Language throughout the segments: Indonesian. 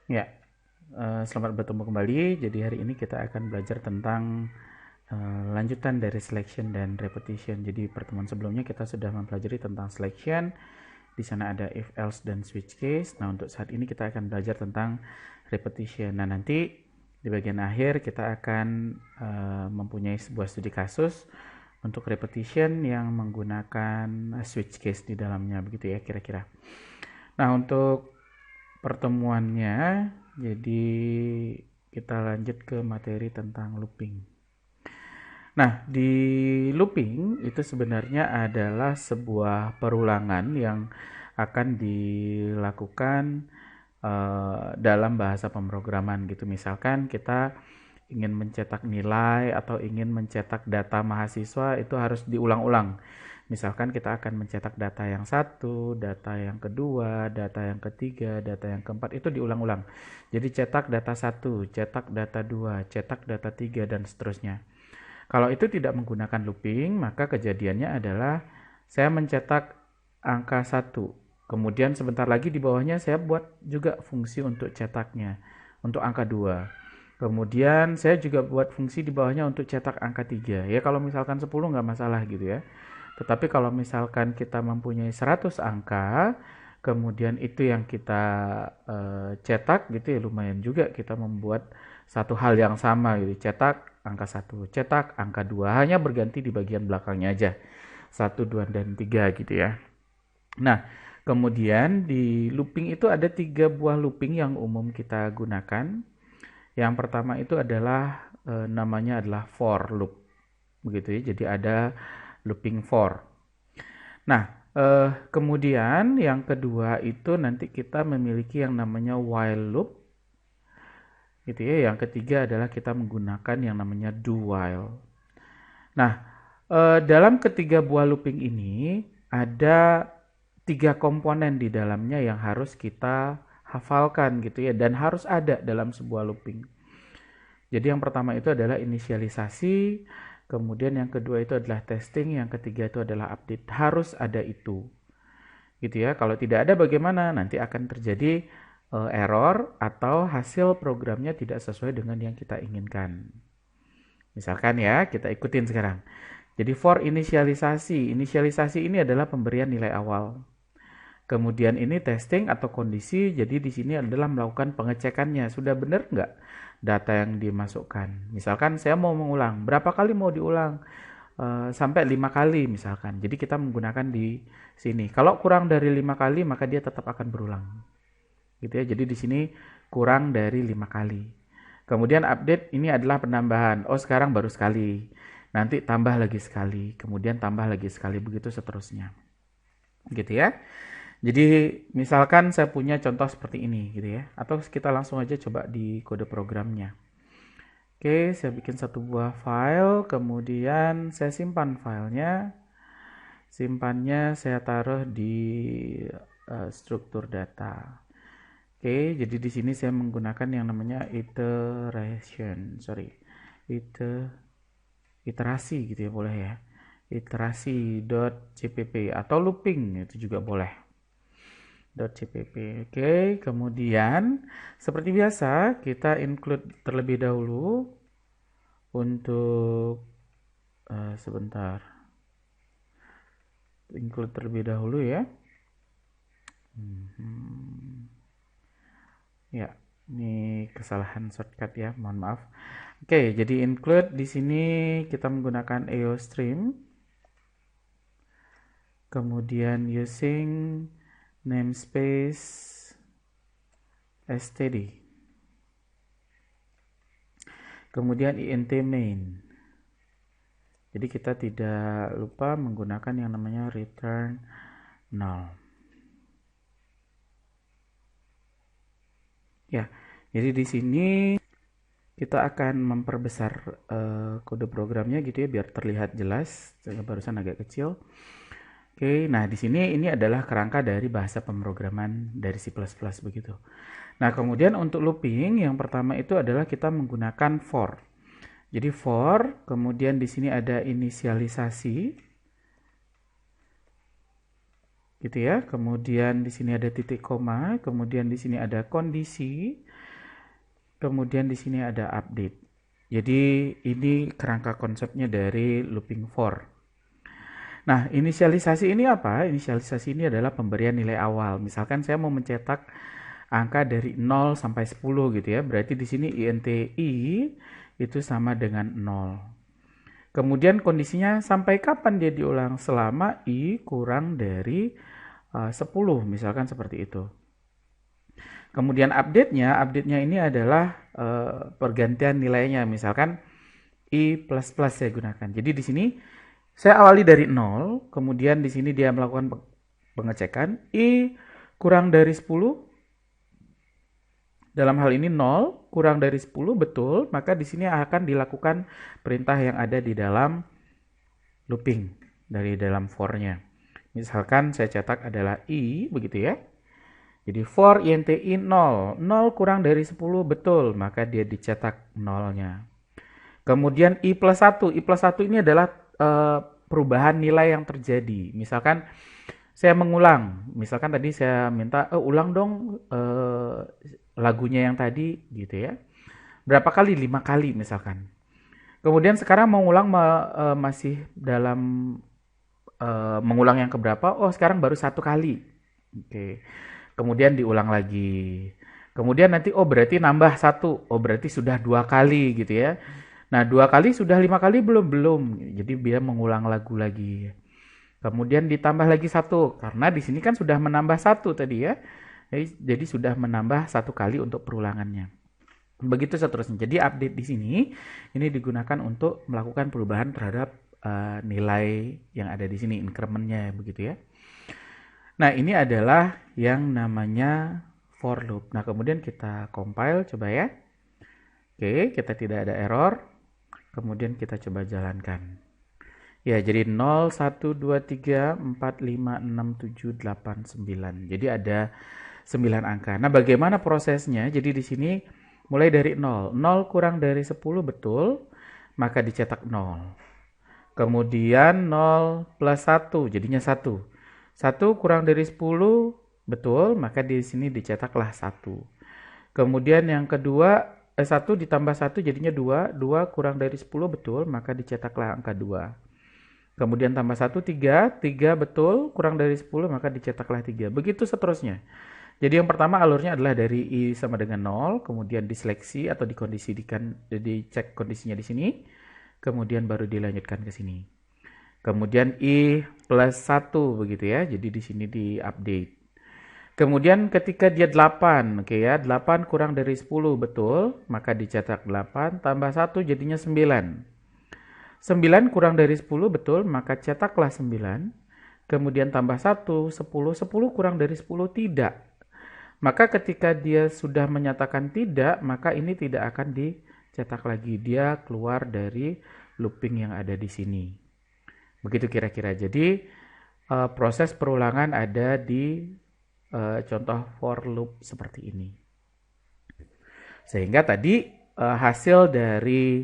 Ya, selamat bertemu kembali. Jadi hari ini kita akan belajar tentang lanjutan dari selection dan repetition. Jadi pertemuan sebelumnya kita sudah mempelajari tentang selection. Di sana ada if, else, dan switch case. Nah, untuk saat ini kita akan belajar tentang repetition. Nah, nanti di bagian akhir kita akan mempunyai sebuah studi kasus untuk repetition yang menggunakan switch case di dalamnya, begitu ya kira-kira. Nah, untuk pertemuannya, jadi kita lanjut ke materi tentang looping. Nah, di looping itu sebenarnya adalah sebuah perulangan yang akan dilakukan dalam bahasa pemrograman gitu. Misalkan kita ingin mencetak nilai atau ingin mencetak data mahasiswa, itu harus diulang-ulang. Misalkan kita akan mencetak data yang satu, data yang kedua, data yang ketiga, data yang keempat, itu diulang-ulang. Jadi cetak data satu, cetak data dua, cetak data tiga, dan seterusnya. Kalau itu tidak menggunakan looping, maka kejadiannya adalah saya mencetak angka satu, kemudian sebentar lagi di bawahnya saya buat juga fungsi untuk cetaknya, untuk angka 2. Kemudian saya juga buat fungsi di bawahnya untuk cetak angka 3. Ya kalau misalkan 10 nggak masalah gitu ya. Tetapi kalau misalkan kita mempunyai 100 angka, kemudian itu yang kita cetak gitu ya, lumayan juga kita membuat satu hal yang sama gitu. Cetak angka 1, cetak angka 2, hanya berganti di bagian belakangnya aja. 1, 2, dan 3 gitu ya. Nah, kemudian di looping itu ada 3 buah looping yang umum kita gunakan. Yang pertama itu adalah namanya adalah for loop. Begitu ya. Jadi ada looping for. Nah, kemudian yang kedua itu nanti kita memiliki yang namanya while loop. Gitu ya. Yang ketiga adalah kita menggunakan yang namanya do while. Nah, dalam ketiga buah looping ini ada 3 komponen di dalamnya yang harus kita hafalkan gitu ya, dan harus ada dalam sebuah looping. Jadi yang pertama itu adalah inisialisasi, kemudian yang kedua itu adalah testing, yang ketiga itu adalah update. Harus ada itu. Gitu ya. Kalau tidak ada bagaimana? Nanti akan terjadi error atau hasil programnya tidak sesuai dengan yang kita inginkan. Misalkan ya, kita ikutin sekarang. Jadi for inisialisasi. Inisialisasi ini adalah pemberian nilai awal. Kemudian ini testing atau kondisi, jadi di sini adalah melakukan pengecekannya. Sudah benar nggak data yang dimasukkan? Misalkan saya mau mengulang, berapa kali mau diulang? Sampai 5 kali misalkan. Jadi kita menggunakan di sini. Kalau kurang dari 5 kali, maka dia tetap akan berulang. Gitu ya. Jadi di sini kurang dari 5 kali. Kemudian update ini adalah penambahan. Oh, sekarang baru sekali. Nanti tambah lagi sekali, kemudian tambah lagi sekali, begitu seterusnya. Gitu ya. Jadi misalkan saya punya contoh seperti ini gitu ya. Atau kita langsung aja coba di kode programnya. Oke, saya bikin satu buah file, kemudian saya simpan filenya. Simpannya saya taruh di struktur data. Oke, jadi di sini saya menggunakan yang namanya iterasi gitu ya, boleh ya. Iterasi.cpp atau looping itu juga boleh. .cpp. Oke, kemudian seperti biasa kita include terlebih dahulu untuk sebentar. Include terlebih dahulu ya. Ya, ini kesalahan shortcut ya, mohon maaf. Oke, jadi include di sini kita menggunakan EOStream. Kemudian using namespace std. Kemudian int main. Jadi kita tidak lupa menggunakan yang namanya return null. Ya, jadi di sini kita akan memperbesar kode programnya gitu ya, biar terlihat jelas. Barusan agak kecil. Oke, nah di sini ini adalah kerangka dari bahasa pemrograman dari C++ begitu. Nah, kemudian untuk looping yang pertama itu adalah kita menggunakan for. Jadi for, kemudian di sini ada inisialisasi. gitu ya. Kemudian di sini ada titik koma, kemudian di sini ada kondisi, kemudian di sini ada update. Jadi ini kerangka konsepnya dari looping for. Nah, inisialisasi ini apa? Inisialisasi ini adalah pemberian nilai awal. Misalkan saya mau mencetak angka dari 0 sampai 10 gitu ya. Berarti di sini INTI itu sama dengan 0. Kemudian kondisinya sampai kapan dia diulang? Selama I kurang dari 10, misalkan seperti itu. Kemudian update-nya ini adalah pergantian nilainya. Misalkan I++ saya gunakan. Jadi di sini saya awali dari 0, kemudian di sini dia melakukan pengecekan. I kurang dari 10, dalam hal ini 0 kurang dari 10 betul, maka di sini akan dilakukan perintah yang ada di dalam looping dari dalam for-nya. Misalkan saya cetak adalah I begitu ya. Jadi for INTI 0, 0 kurang dari 10 betul, maka dia dicetak 0-nya. Kemudian I+1 ini adalah perubahan nilai yang terjadi. Misalkan saya mengulang, misalkan tadi saya minta ulang dong lagunya yang tadi gitu ya. Berapa kali? 5 kali misalkan. Kemudian sekarang mau ulang masih dalam mengulang yang keberapa? Oh, sekarang baru 1 kali. Oke. Kemudian diulang lagi. Kemudian nanti berarti nambah 1. Oh, berarti sudah 2 kali gitu ya. Nah, 2 kali sudah 5 kali belum. Jadi dia mengulang lagu lagi. Kemudian ditambah lagi 1 karena di sini kan sudah menambah 1 tadi ya. Jadi sudah menambah 1 kali untuk perulangannya. Begitu seterusnya. Jadi update di sini ini digunakan untuk melakukan perubahan terhadap nilai yang ada di sini, increment-nya begitu ya. Nah, ini adalah yang namanya for loop. Nah, kemudian kita compile coba ya. Oke, kita tidak ada error. Kemudian kita coba jalankan. Ya, jadi 0, 1, 2, 3, 4, 5, 6, 7, 8, 9. Jadi ada 9 angka. Nah, bagaimana prosesnya? Jadi di sini mulai dari 0. 0 kurang dari 10 betul, maka dicetak 0. Kemudian 0 plus 1, jadinya 1. 1 kurang dari 10 betul, maka di sini dicetaklah 1. Kemudian yang kedua, 1 ditambah 1 jadinya 2. 2 kurang dari 10 betul, maka dicetaklah angka 2. Kemudian tambah 1, 3. 3 betul, kurang dari 10, maka dicetaklah 3. Begitu seterusnya. Jadi yang pertama alurnya adalah dari I sama dengan 0, kemudian diseleksi atau dikondisikan, dicek kondisinya di sini, kemudian baru dilanjutkan ke sini. Kemudian I plus 1 begitu ya, jadi di sini di-update. Kemudian ketika dia 8, oke ya, 8 kurang dari 10 betul, maka dicetak 8, tambah 1 jadinya 9. 9 kurang dari 10 betul, maka cetaklah 9. Kemudian tambah 1, 10. 10 kurang dari 10 tidak. Maka ketika dia sudah menyatakan tidak, maka ini tidak akan dicetak lagi. Dia keluar dari looping yang ada di sini. Begitu kira-kira. Jadi proses perulangan ada di contoh for loop seperti ini. Sehingga tadi hasil dari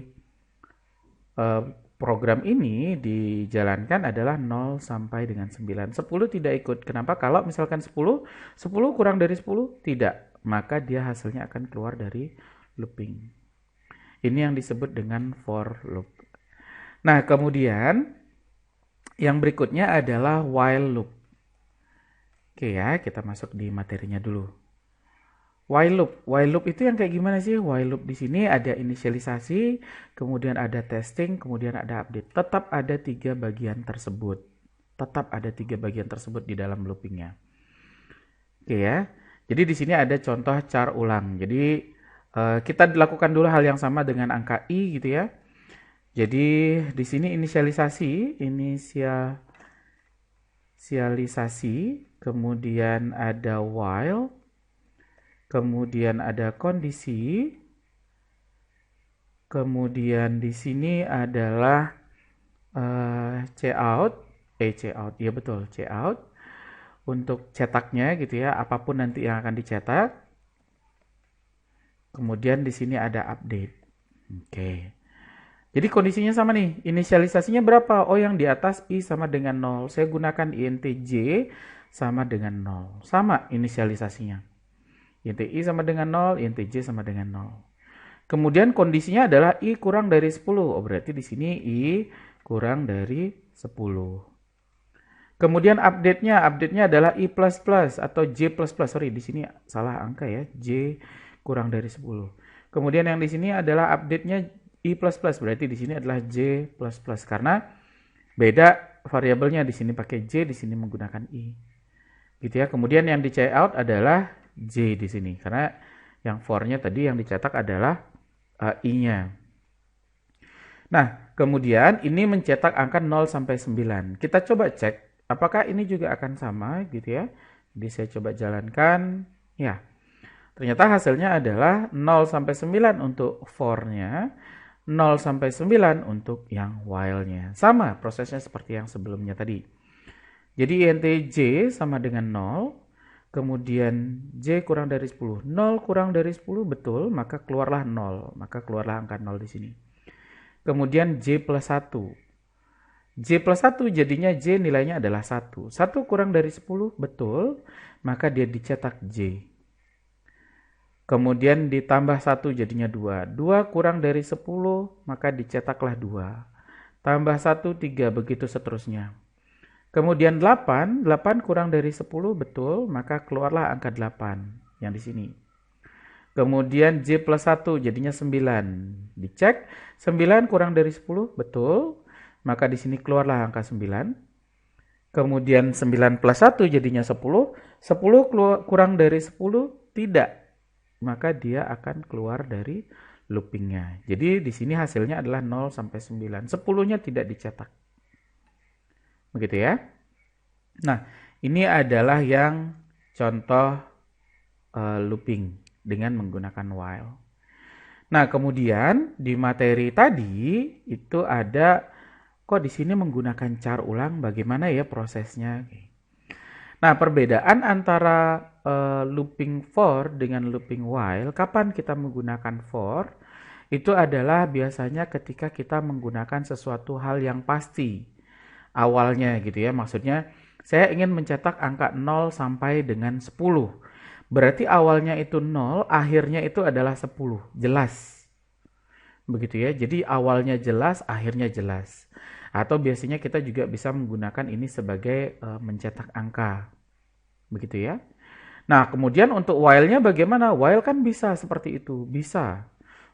program ini dijalankan adalah 0 sampai dengan 9. 10 tidak ikut. Kenapa? Kalau misalkan 10 kurang dari 10 tidak, maka dia hasilnya akan keluar dari looping. Ini yang disebut dengan for loop. Nah, kemudian yang berikutnya adalah while loop. Oke ya, kita masuk di materinya dulu. While loop itu yang kayak gimana sih? While loop di sini ada inisialisasi, kemudian ada testing, kemudian ada update. Tetap ada 3 bagian tersebut. Tetap ada 3 bagian tersebut di dalam loopingnya. Oke ya. Jadi di sini ada contoh char ulang. Jadi kita lakukan dulu hal yang sama dengan angka I gitu ya. Jadi di sini inisialisasi, kemudian ada while, kemudian ada kondisi, kemudian di sini adalah cout, ya betul, cout untuk cetaknya gitu ya, apapun nanti yang akan dicetak. Kemudian di sini ada update. Oke. Jadi kondisinya sama nih, inisialisasinya berapa? Oh, yang di atas I sama dengan 0. Saya gunakan INT J sama dengan 0. Sama inisialisasinya. Int I sama dengan 0, int J sama dengan 0. Kemudian kondisinya adalah I kurang dari 10. Oh, berarti di sini I kurang dari 10. Kemudian update-nya adalah I++ atau J++. Sorry, di sini salah angka ya. J kurang dari 10. Kemudian yang di sini adalah update-nya I++. Berarti di sini adalah J++. Karena beda variabelnya, di sini pakai J, di sini menggunakan I. Gitu ya. Kemudian yang di cout adalah J di sini. Karena yang for-nya tadi yang dicetak adalah I-nya. Nah, kemudian ini mencetak angka 0 sampai 9. Kita coba cek apakah ini juga akan sama gitu ya. Jadi saya coba jalankan. Ya, ternyata hasilnya adalah 0 sampai 9 untuk for-nya, 0 sampai 9 untuk yang while-nya. Sama prosesnya seperti yang sebelumnya tadi. Jadi int J sama dengan 0, kemudian J kurang dari 10. 0 kurang dari 10 betul, maka keluarlah 0. Maka keluarlah angka 0 di sini. Kemudian J plus 1. J plus 1 jadinya J nilainya adalah 1. 1 kurang dari 10 betul, maka dia dicetak J. Kemudian ditambah 1 jadinya 2. 2 kurang dari 10, maka dicetaklah 2. Tambah 1, 3, begitu seterusnya. Kemudian 8 kurang dari 10 betul, maka keluarlah angka 8 yang di sini. Kemudian J plus 1 jadinya 9. Dicek, 9 kurang dari 10 betul, maka di sini keluarlah angka 9. Kemudian 9 plus 1 jadinya 10. 10 kurang dari 10 tidak, maka dia akan keluar dari loopingnya. Jadi di sini hasilnya adalah 0 sampai 9. 10-nya tidak dicetak. Begitu ya. Nah, ini adalah yang contoh looping dengan menggunakan while. Nah, kemudian di materi tadi itu ada kok di sini menggunakan char ulang, bagaimana ya prosesnya? Nah, perbedaan antara looping for dengan looping while, kapan kita menggunakan for? Itu adalah biasanya ketika kita menggunakan sesuatu hal yang pasti awalnya gitu ya. Maksudnya saya ingin mencetak angka 0 sampai dengan 10. Berarti awalnya itu 0, akhirnya itu adalah 10. Jelas. Begitu ya. Jadi awalnya jelas, akhirnya jelas. Atau biasanya kita juga bisa menggunakan ini sebagai mencetak angka. Begitu ya. Nah, kemudian untuk while-nya bagaimana? While kan bisa seperti itu. Bisa.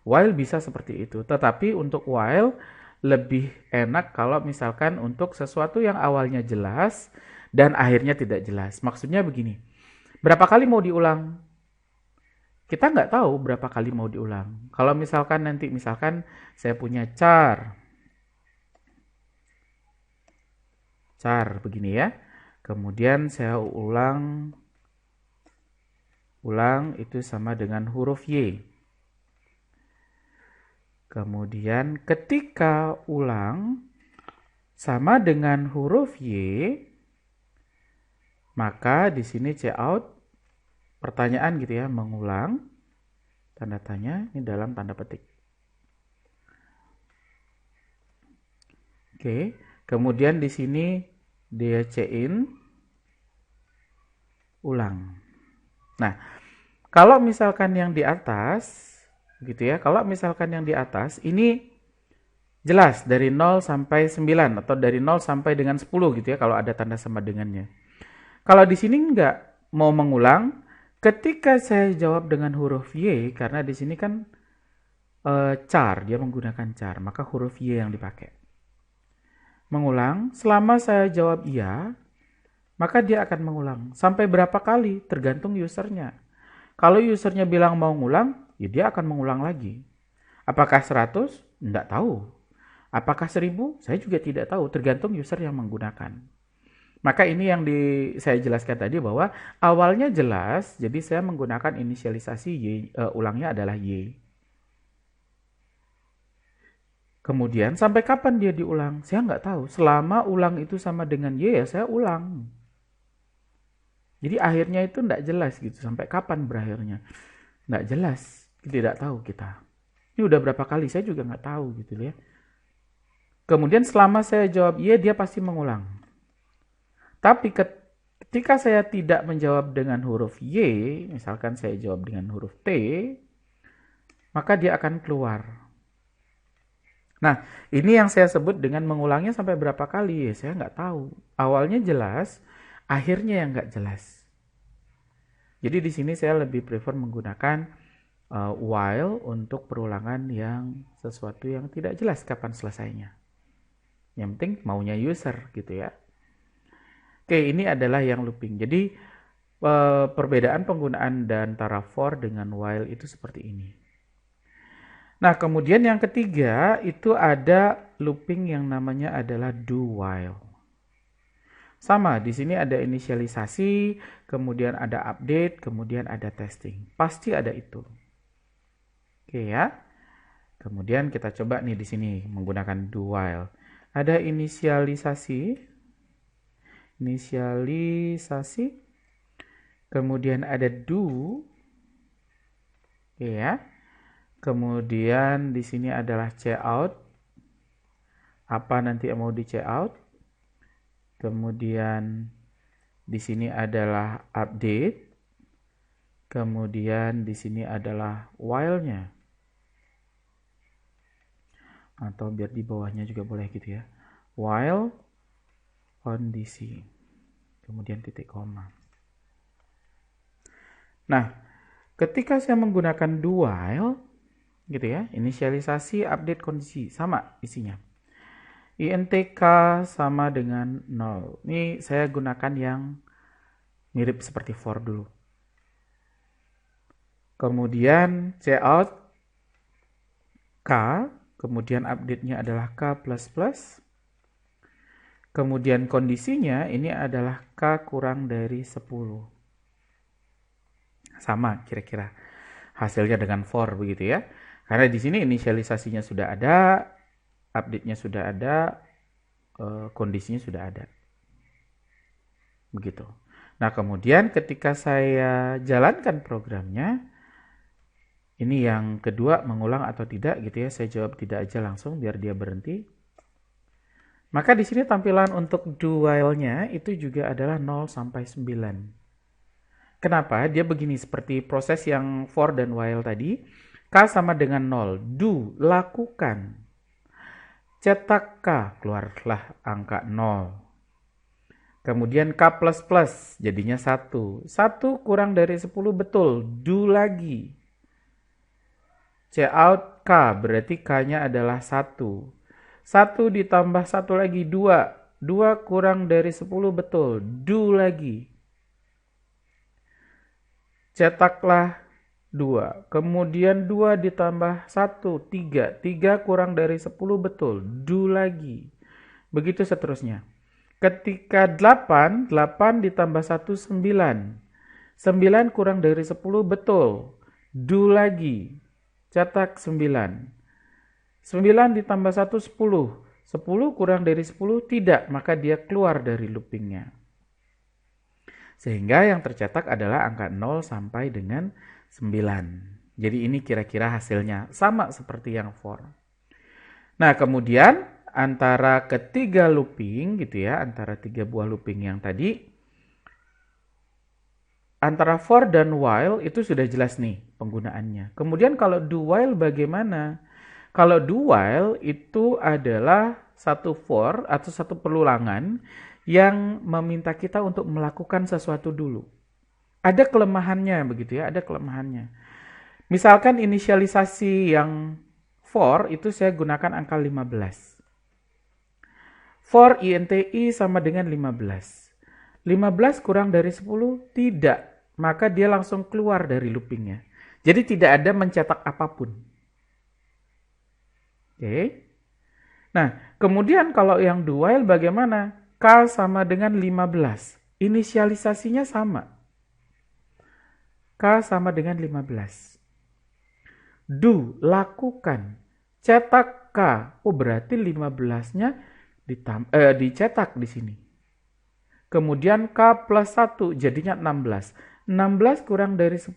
While bisa seperti itu. Tetapi untuk while lebih enak kalau misalkan untuk sesuatu yang awalnya jelas dan akhirnya tidak jelas. Maksudnya begini, berapa kali mau diulang? Kita nggak tahu berapa kali mau diulang. Kalau misalkan nanti, misalkan saya punya char begini ya, kemudian saya ulang itu sama dengan huruf Y. Kemudian ketika ulang sama dengan huruf Y, maka di sini cout pertanyaan gitu ya, mengulang, tanda tanya, ini dalam tanda petik. Oke, kemudian di sini dia in ulang. Nah, kalau misalkan yang di atas gitu ya. Kalau misalkan yang di atas ini jelas dari 0 sampai 9 atau dari 0 sampai dengan 10 gitu ya kalau ada tanda sama dengannya. Kalau di sini enggak mau mengulang, ketika saya jawab dengan huruf Y, karena di sini kan char, dia menggunakan char, maka huruf Y yang dipakai. Mengulang, selama saya jawab iya, maka dia akan mengulang. Sampai berapa kali? Tergantung usernya. Kalau usernya bilang mau ngulang, ya dia akan mengulang lagi. Apakah 100? Tidak tahu. Apakah 1000? Saya juga tidak tahu. Tergantung user yang menggunakan. Maka ini yang saya jelaskan tadi bahwa awalnya jelas, jadi saya menggunakan inisialisasi Y, ulangnya adalah Y. Kemudian sampai kapan dia diulang? Saya nggak tahu. Selama ulang itu sama dengan Y ya saya ulang. Jadi akhirnya itu tidak jelas gitu. Sampai kapan berakhirnya? Tidak jelas. Tidak tahu kita. Ini udah berapa kali? Saya juga nggak tahu gitu ya. Kemudian selama saya jawab iya, dia pasti mengulang. Tapi Ketika saya tidak menjawab dengan huruf Y, misalkan saya jawab dengan huruf T, maka dia akan keluar. Nah, ini yang saya sebut dengan mengulangnya sampai berapa kali, ya saya nggak tahu. Awalnya jelas, akhirnya yang nggak jelas. Jadi di sini saya lebih prefer menggunakan while untuk perulangan yang sesuatu yang tidak jelas kapan selesainya. Yang penting maunya user gitu ya. Oke, ini adalah yang looping. Jadi perbedaan penggunaan antara for dengan while itu seperti ini. Nah, kemudian yang ketiga itu ada looping yang namanya adalah do while. Sama, di sini ada inisialisasi, kemudian ada update, kemudian ada testing. Pasti ada itu. Oke ya. Kemudian kita coba nih di sini menggunakan do while. Ada inisialisasi, kemudian ada do, oke ya. Kemudian di sini adalah checkout. Apa nanti yang mau di checkout? Kemudian di sini adalah update. Kemudian di sini adalah while-nya. Atau biar di bawahnya juga boleh gitu ya. While kondisi. Kemudian titik koma. Nah, ketika saya menggunakan do while gitu ya, inisialisasi, update, kondisi, sama isinya. INTK sama dengan 0. Ini saya gunakan yang mirip seperti for dulu. Kemudian cout K, kemudian update-nya adalah K++. Kemudian kondisinya ini adalah K kurang dari 10. Sama kira-kira hasilnya dengan for begitu ya. Karena di sini inisialisasinya sudah ada, update-nya sudah ada, kondisinya sudah ada. Begitu. Nah, kemudian ketika saya jalankan programnya, ini yang kedua mengulang atau tidak gitu ya. Saya jawab tidak aja langsung biar dia berhenti. Maka di sini tampilan untuk do while-nya itu juga adalah 0 sampai 9. Kenapa? Dia begini seperti proses yang for dan while tadi. K sama dengan 0. Do, lakukan. Cetak K, keluarlah angka 0. Kemudian K++, jadinya 1. 1 kurang dari 10 betul, do lagi. Cout K, berarti K-nya adalah 1. 1 ditambah 1 lagi, 2. 2 kurang dari 10 betul, do lagi. Cetaklah 2. Kemudian 2 ditambah 1, 3. 3 kurang dari 10 betul. Do lagi. Begitu seterusnya. Ketika 8 ditambah 1, 9. 9 kurang dari 10 betul. Do lagi. Cetak 9. 9 ditambah 1, 10. 10 kurang dari 10 tidak, maka dia keluar dari loopingnya. Sehingga yang tercetak adalah angka 0 sampai dengan 9. Jadi ini kira-kira hasilnya sama seperti yang for. Nah, kemudian antara ketiga looping gitu ya, antara 3 buah looping yang tadi, antara for dan while itu sudah jelas nih penggunaannya. Kemudian kalau do while bagaimana? Kalau do while itu adalah satu for atau satu perulangan yang meminta kita untuk melakukan sesuatu dulu. Ada kelemahannya begitu ya, ada kelemahannya. Misalkan inisialisasi yang for itu saya gunakan angka 15. For INTI sama dengan 15. 15 kurang dari 10 tidak, maka dia langsung keluar dari loopingnya. Jadi tidak ada mencetak apapun. Oke. Nah, kemudian kalau yang do while bagaimana? K sama dengan 15. Inisialisasinya sama. K sama dengan 15. Do, lakukan. Cetak K. Oh, berarti 15-nya dicetak di sini. Kemudian K plus 1 jadinya 16. 16 kurang dari 10,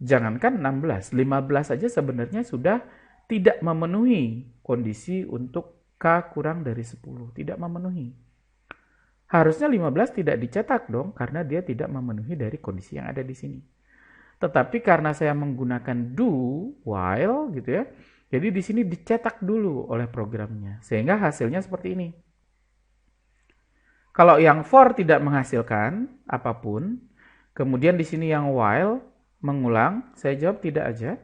jangankan 16. 15 aja sebenarnya sudah tidak memenuhi kondisi untuk K kurang dari 10. Tidak memenuhi. Harusnya 15 tidak dicetak dong, karena dia tidak memenuhi dari kondisi yang ada di sini. Tetapi karena saya menggunakan do while gitu ya, jadi di sini dicetak dulu oleh programnya, sehingga hasilnya seperti ini. Kalau yang for tidak menghasilkan apapun, kemudian di sini yang while mengulang, saya jawab tidak aja.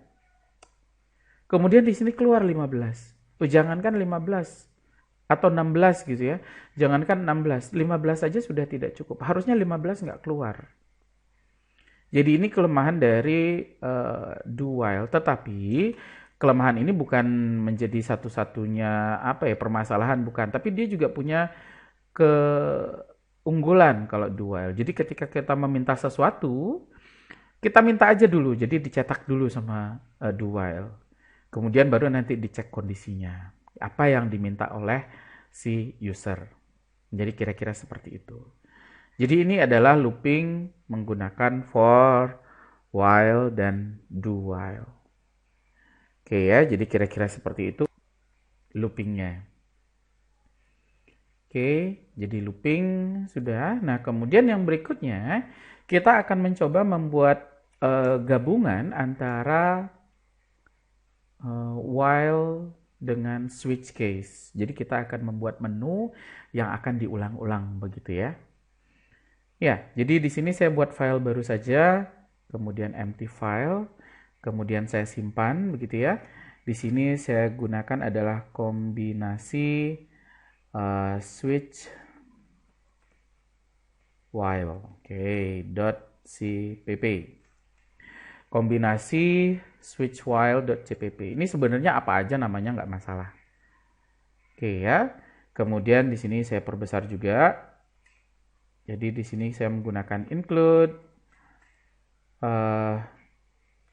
Kemudian di sini keluar 15. Jangankan 15 atau 16 gitu ya. Jangankan 16, 15 saja sudah tidak cukup. Harusnya 15 nggak keluar. Jadi ini kelemahan dari do while. Tetapi kelemahan ini bukan menjadi satu-satunya permasalahan, bukan. Tapi dia juga punya keunggulan kalau do while. Jadi ketika kita meminta sesuatu, kita minta aja dulu. Jadi dicetak dulu sama do while. Kemudian baru nanti dicek kondisinya. Apa yang diminta oleh si user. Jadi kira-kira seperti itu. Jadi ini adalah looping menggunakan for, while, dan do while. Oke ya, jadi kira-kira seperti itu loopingnya. Oke, jadi looping sudah. Nah, kemudian yang berikutnya kita akan mencoba membuat gabungan antara while dengan switch case. Jadi kita akan membuat menu yang akan diulang-ulang begitu ya. Ya, jadi di sini saya buat file baru saja, kemudian empty file, kemudian saya simpan begitu ya. Di sini saya gunakan adalah kombinasi switch while. Oke, .cpp. Kombinasi switch while.cpp. Ini sebenarnya apa aja namanya, nggak masalah. Oke ya. Kemudian di sini saya perbesar juga. Jadi di sini saya menggunakan include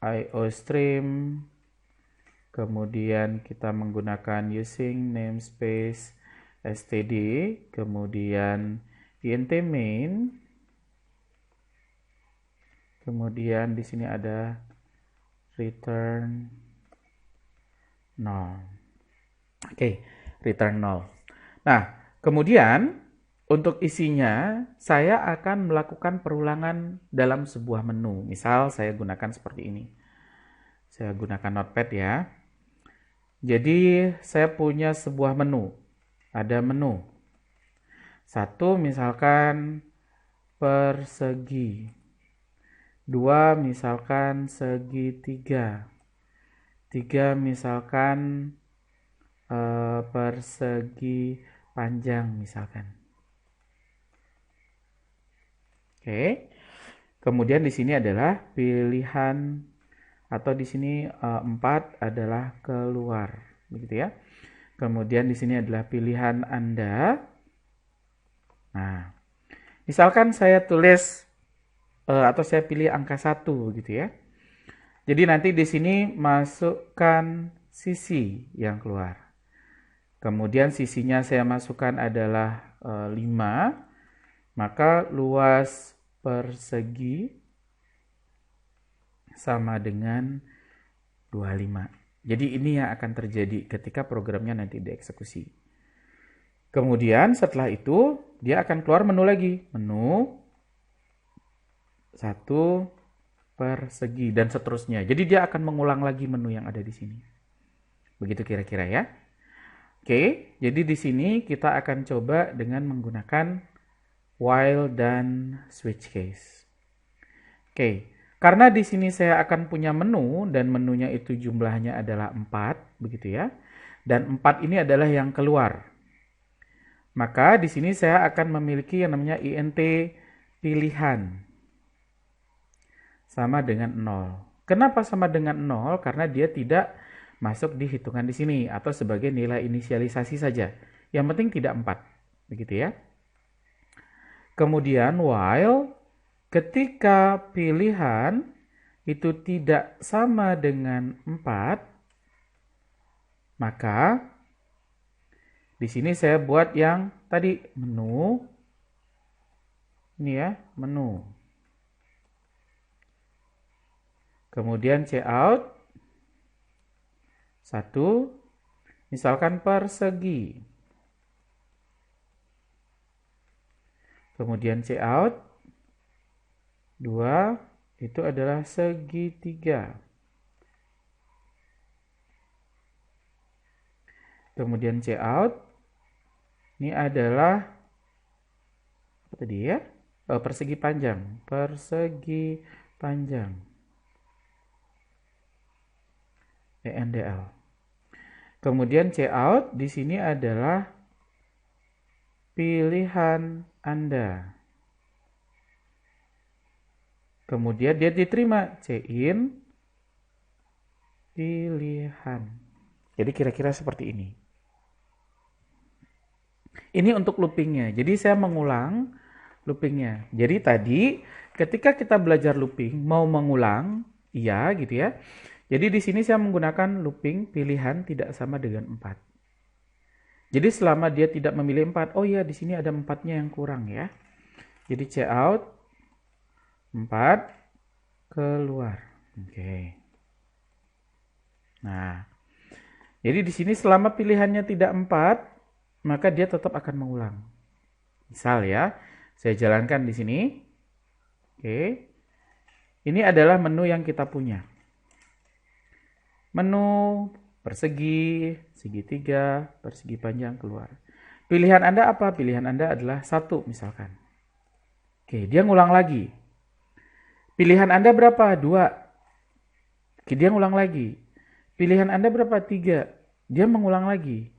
iostream. Kemudian kita menggunakan using namespace std. Kemudian int main. Kemudian di sini ada return 0. Oke, return 0. Nah, kemudian untuk isinya saya akan melakukan perulangan dalam sebuah menu. Misal saya gunakan seperti ini. Saya gunakan notepad ya. Jadi saya punya sebuah menu. Ada menu. 1 misalkan persegi. 2 misalkan segitiga. 3 misalkan persegi panjang misalkan. Oke. Kemudian di sini adalah pilihan atau di sini 4 adalah keluar, begitu ya. Kemudian di sini adalah pilihan Anda. Nah, misalkan saya tulis atau saya pilih angka 1 gitu ya. Jadi nanti di sini masukkan sisi yang keluar. Kemudian sisinya saya masukkan adalah 5. Maka luas persegi sama dengan 25. Jadi ini yang akan terjadi ketika programnya nanti dieksekusi. Kemudian setelah itu dia akan keluar menu lagi. Menu 1 persegi dan seterusnya. Jadi dia akan mengulang lagi menu yang ada di sini. Begitu kira-kira ya. Oke, jadi di sini kita akan coba dengan menggunakan while dan switch case. Oke, karena di sini saya akan punya menu dan menunya itu jumlahnya adalah 4, begitu ya. Dan 4 ini adalah yang keluar. Maka di sini saya akan memiliki yang namanya int pilihan. Sama dengan 0. Kenapa sama dengan 0? Karena dia tidak masuk di hitungan di sini atau sebagai nilai inisialisasi saja. Yang penting tidak 4. Begitu ya. Kemudian while ketika pilihan itu tidak sama dengan 4, maka di sini saya buat yang tadi menu. Ini ya, menu. Kemudian cout 1, misalkan persegi. Kemudian C out 2 itu adalah segitiga. Kemudian C out ini adalah apa tadi ya? Persegi panjang. Persegi panjang. ENDL. Kemudian C out di sini adalah pilihan Anda. Kemudian dia diterima C in pilihan. Jadi kira-kira seperti ini. Ini untuk loopingnya. Jadi saya mengulang loopingnya. Jadi tadi ketika kita belajar looping mau mengulang, iya gitu ya. Jadi di sini saya menggunakan looping pilihan tidak sama dengan 4. Jadi selama dia tidak memilih 4, oh ya di sini ada 4-nya yang kurang ya. Jadi C out 4 keluar. Oke. Nah, jadi di sini selama pilihannya tidak 4, maka dia tetap akan mengulang. Misal ya, saya jalankan di sini. Oke. Ini adalah menu yang kita punya. Menu persegi, segitiga, persegi panjang keluar. Pilihan Anda apa? Pilihan Anda adalah 1 misalkan. Oke, dia ngulang lagi. Pilihan Anda berapa? 2. Oke, dia ngulang lagi. Pilihan Anda berapa? 3. Dia mengulang lagi.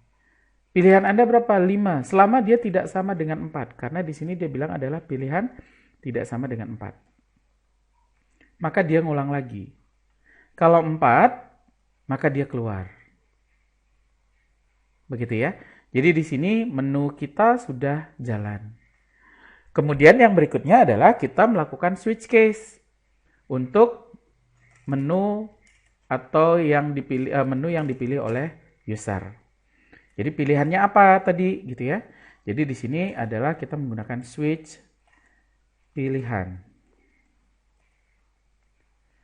Pilihan Anda berapa? 5. Selama dia tidak sama dengan 4. Karena di sini dia bilang adalah pilihan tidak sama dengan 4. Maka dia ngulang lagi. Kalau 4, maka dia keluar. Begitu ya. Jadi di sini menu kita sudah jalan. Kemudian yang berikutnya adalah kita melakukan switch case untuk menu atau menu yang dipilih oleh user. Jadi pilihannya apa tadi gitu ya. Jadi di sini adalah kita menggunakan switch pilihan.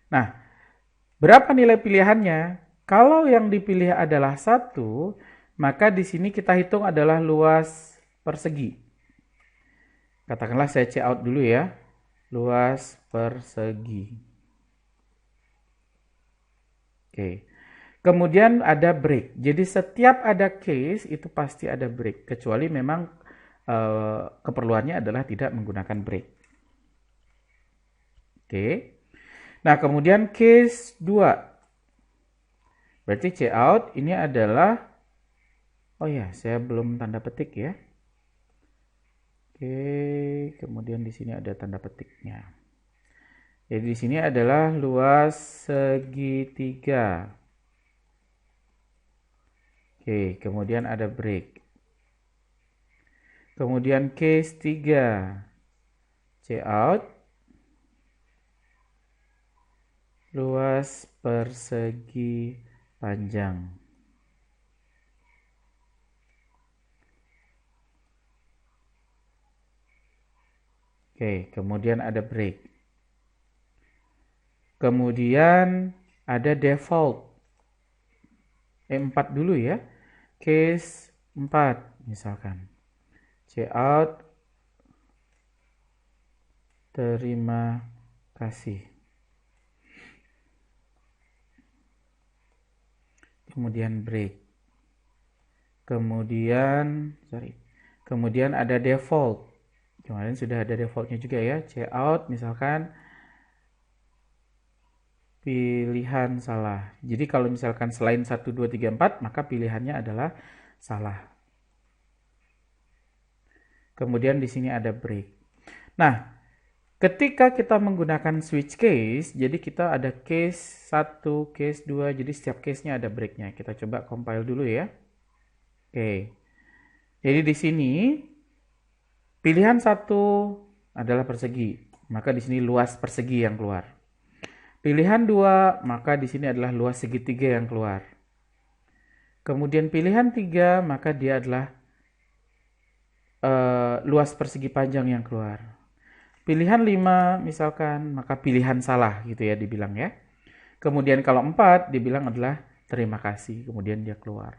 Nah, berapa nilai pilihannya? Kalau yang dipilih adalah 1, maka di sini kita hitung adalah luas persegi. Katakanlah saya C out dulu ya. Luas persegi. Oke. Kemudian ada break. Jadi setiap ada case itu pasti ada break. Kecuali memang keperluannya adalah tidak menggunakan break. Oke. Nah kemudian case 2. Berarti C out ini adalah, oh ya saya belum tanda petik ya. Oke, kemudian di sini ada tanda petiknya. Jadi di sini adalah luas segitiga. Oke, kemudian ada break. Kemudian case 3. C out. Luas persegi panjang. Oke, kemudian ada break. Kemudian ada default. 4 dulu ya. Case 4 misalkan. C out. Terima kasih. Kemudian break. Kemudian ada default. Kemarin sudah ada defaultnya juga ya. C out misalkan pilihan salah. Jadi kalau misalkan selain 1, 2, 3, 4, maka pilihannya adalah salah. Kemudian di sini ada break. Nah, ketika kita menggunakan switch case, jadi kita ada case 1, case 2, jadi setiap case-nya ada break-nya. Kita coba compile dulu ya. Oke. Jadi di sini pilihan 1 adalah persegi, maka di sini luas persegi yang keluar. Pilihan 2, maka di sini adalah luas segitiga yang keluar. Kemudian pilihan 3, maka dia adalah luas persegi panjang yang keluar. Pilihan 5 misalkan, maka pilihan salah gitu ya dibilang ya. Kemudian kalau 4 dibilang adalah terima kasih, kemudian dia keluar.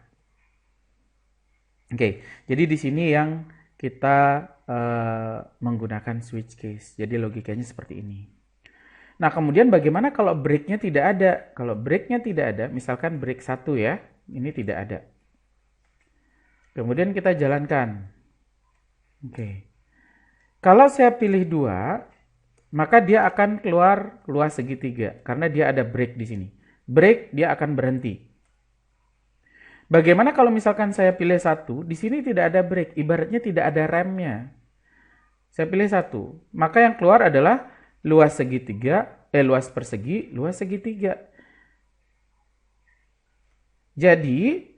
Oke, jadi di sini yang kita menggunakan switch case. Jadi logikanya seperti ini. Nah, kemudian bagaimana kalau breaknya tidak ada? Kalau breaknya tidak ada, misalkan break 1 ya, ini tidak ada. Kemudian kita jalankan. Oke. Kalau saya pilih 2, maka dia akan keluar luas segitiga karena dia ada break di sini. Break, dia akan berhenti. Bagaimana kalau misalkan saya pilih 1, di sini tidak ada break, ibaratnya tidak ada remnya. Saya pilih 1, maka yang keluar adalah luas segitiga, luas persegi, luas segitiga. Jadi,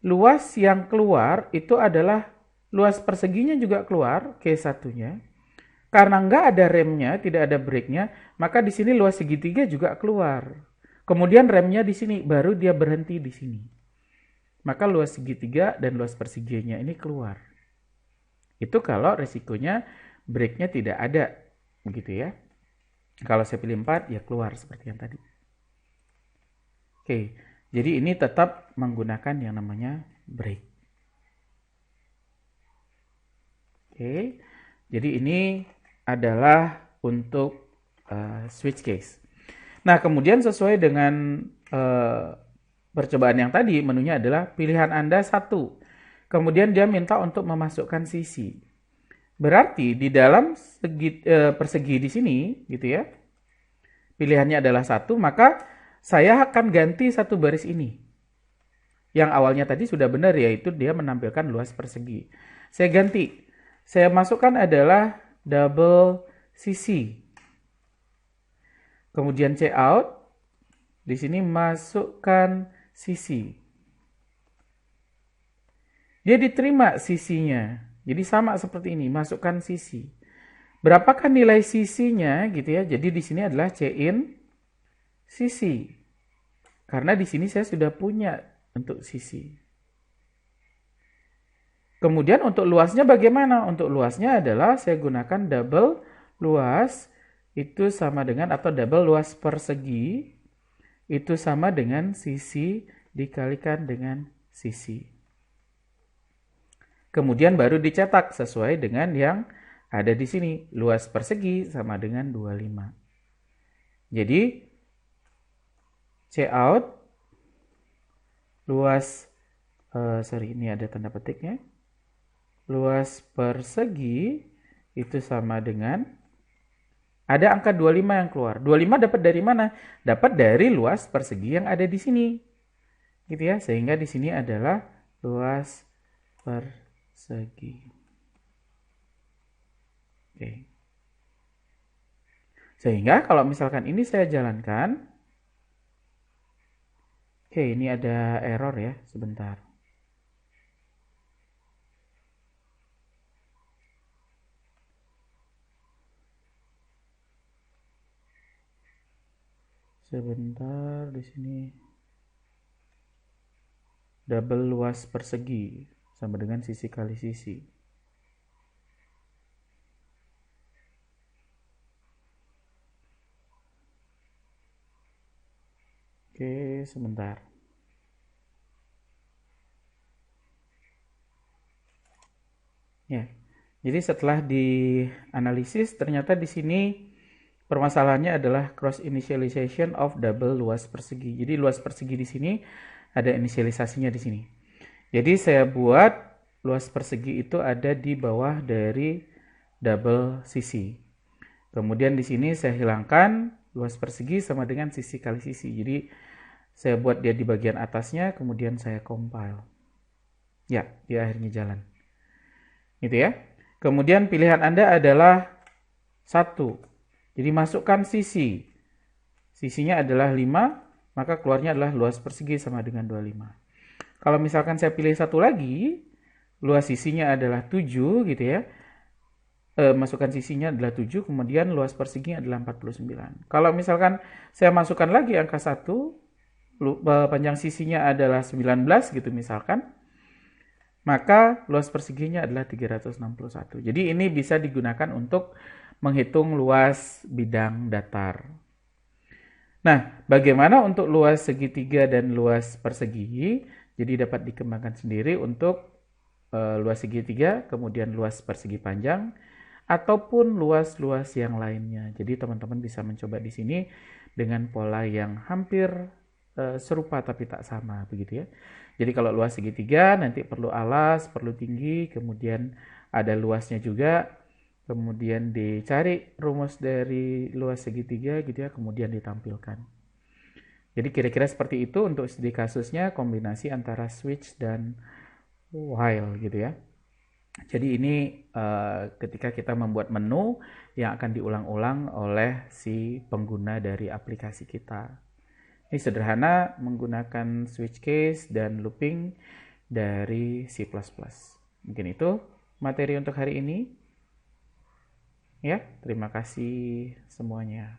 luas yang keluar itu adalah luas perseginya juga keluar, K1-nya. Karena nggak ada remnya, tidak ada breaknya, maka di sini luas segitiga juga keluar. Kemudian remnya di sini, baru dia berhenti di sini. Maka luas segitiga dan luas perseginya ini keluar. Itu kalau resikonya breaknya tidak ada, begitu ya. Kalau saya pilih 4, ya keluar seperti yang tadi. Oke, jadi ini tetap menggunakan yang namanya break. Oke, jadi ini adalah untuk switch case. Nah, kemudian sesuai dengan percobaan yang tadi, menunya adalah pilihan Anda 1. Kemudian dia minta untuk memasukkan sisi. Berarti di dalam persegi di sini, gitu ya, pilihannya adalah 1, maka saya akan ganti satu baris ini. Yang awalnya tadi sudah benar, yaitu dia menampilkan luas persegi. Saya ganti. Saya masukkan adalah double sisi. Kemudian C out. Di sini masukkan sisi. Dia diterima sisinya. Jadi sama seperti ini, masukkan sisi. Berapakah nilai sisinya gitu ya? Jadi di sini adalah C in sisi. Karena di sini saya sudah punya untuk sisi. Kemudian untuk luasnya bagaimana? Untuk luasnya adalah saya gunakan double luas itu sama dengan, atau double luas persegi itu sama dengan sisi dikalikan dengan sisi. Kemudian baru dicetak sesuai dengan yang ada di sini. Luas persegi sama dengan 25. Jadi C out luas, ini ada tanda petiknya. Luas persegi itu sama dengan, ada angka 25 yang keluar. 25 dapat dari mana? Dapat dari luas persegi yang ada di sini. Gitu ya, sehingga di sini adalah luas persegi. Oke. Sehingga kalau misalkan ini saya jalankan, oke, ini ada error ya, sebentar. Sebentar, di sini double luas persegi sama dengan sisi kali sisi. Oke, sebentar. Ya. Jadi setelah dianalisis, ternyata di sini permasalahannya adalah cross initialization of double luas persegi. Jadi luas persegi di sini ada inisialisasinya di sini. Jadi saya buat luas persegi itu ada di bawah dari double sisi. Kemudian di sini saya hilangkan luas persegi sama dengan sisi kali sisi. Jadi saya buat dia di bagian atasnya, kemudian saya compile. Ya, dia akhirnya jalan. Gitu ya. Kemudian pilihan Anda adalah 1. Jadi masukkan sisi. Sisinya adalah 5, maka keluarnya adalah luas persegi sama dengan 25. Kalau misalkan saya pilih 1 lagi, luas sisinya adalah 7 gitu ya. Masukkan sisinya adalah 7, kemudian luas perseginya adalah 49. Kalau misalkan saya masukkan lagi angka 1, panjang sisinya adalah 19 gitu misalkan, maka luas perseginya adalah 361. Jadi ini bisa digunakan untuk menghitung luas bidang datar. Nah, bagaimana untuk luas segitiga dan luas persegi? Jadi dapat dikembangkan sendiri untuk luas segitiga, kemudian luas persegi panjang, ataupun luas-luas yang lainnya. Jadi teman-teman bisa mencoba di sini dengan pola yang hampir serupa tapi tak sama, begitu ya. Jadi kalau luas segitiga nanti perlu alas, perlu tinggi, kemudian ada luasnya juga, kemudian dicari rumus dari luas segitiga gitu ya, kemudian ditampilkan. Jadi kira-kira seperti itu untuk di kasusnya kombinasi antara switch dan while gitu ya. Jadi ini ketika kita membuat menu yang akan diulang-ulang oleh si pengguna dari aplikasi kita. Ini sederhana menggunakan switch case dan looping dari C++. Mungkin itu materi untuk hari ini. Ya, terima kasih semuanya.